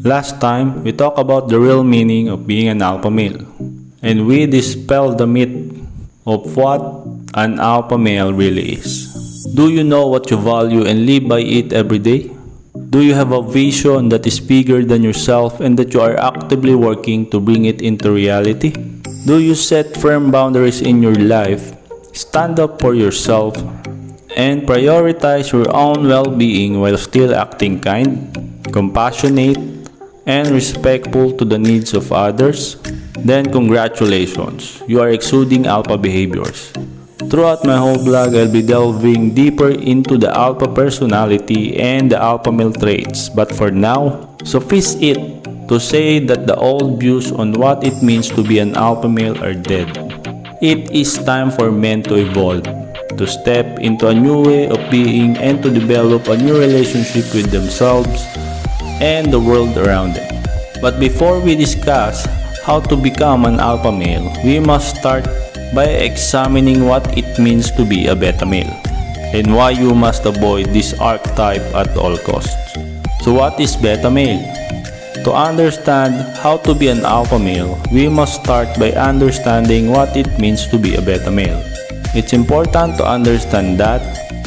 Last time, we talked about the real meaning of being an alpha male, and we dispelled the myth of what an alpha male really is. Do you know what you value and live by it every day? Do you have a vision that is bigger than yourself and that you are actively working to bring it into reality? Do you set firm boundaries in your life, stand up for yourself, and prioritize your own well-being while still acting kind, compassionate, and respectful to the needs of others? Then congratulations, you are exuding alpha behaviors. Throughout my whole blog, I'll be delving deeper into the alpha personality and the alpha male traits. But for now, suffice it to say that the old views on what it means to be an alpha male are dead. It is time for men to evolve, to step into a new way of being, and to develop a new relationship with themselves and the world around them. But before we discuss how to become an alpha male, we must start by examining what it means to be a beta male and why you must avoid this archetype at all costs. So what is beta male? To understand how to be an alpha male, we must start by understanding what it means to be a beta male. It's important to understand that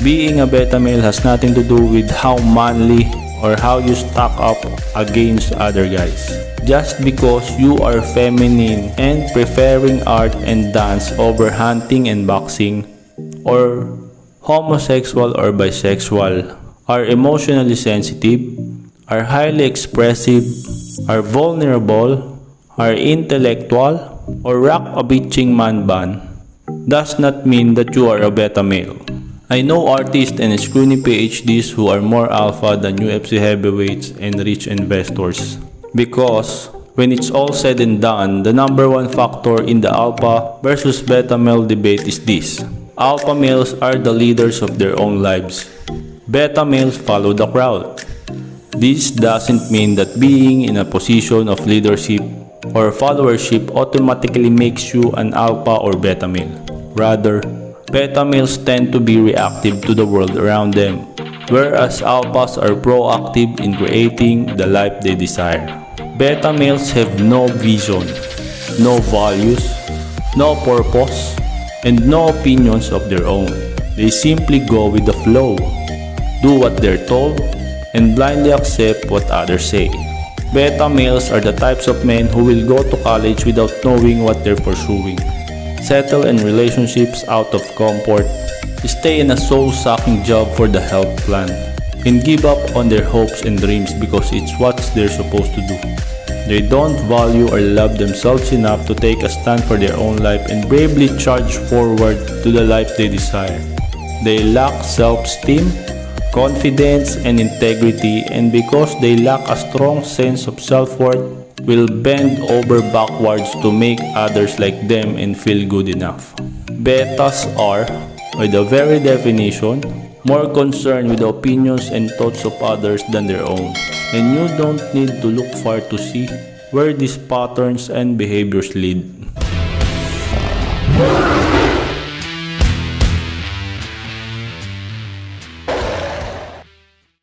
being a beta male has nothing to do with how manly or how you stack up against other guys. Just because you are feminine and preferring art and dance over hunting and boxing, or homosexual or bisexual, are emotionally sensitive, are highly expressive, are vulnerable, are intellectual, or rock a bitching man bun, does not mean that you are a beta male. I know artists and scrawny PhDs who are more alpha than UFC heavyweights and rich investors. Because when it's all said and done, the number one factor in the alpha versus beta male debate is this: alpha males are the leaders of their own lives. Beta males follow the crowd. This doesn't mean that being in a position of leadership or followership automatically makes you an alpha or beta male. Rather, beta males tend to be reactive to the world around them, whereas alphas are proactive in creating the life they desire. Beta males have no vision, no values, no purpose, and no opinions of their own. They simply go with the flow, do what they're told, and blindly accept what others say. Beta males are the types of men who will go to college without knowing what they're pursuing, settle in relationships out of comfort, stay in a soul-sucking job for the health plan, and give up on their hopes and dreams because it's what they're supposed to do. They don't value or love themselves enough to take a stand for their own life and bravely charge forward to the life they desire. They lack self-esteem, confidence, and integrity, and because they lack a strong sense of self-worth, will bend over backwards to make others like them and feel good enough. Betas are, by the very definition, more concerned with the opinions and thoughts of others than their own. And you don't need to look far to see where these patterns and behaviors lead.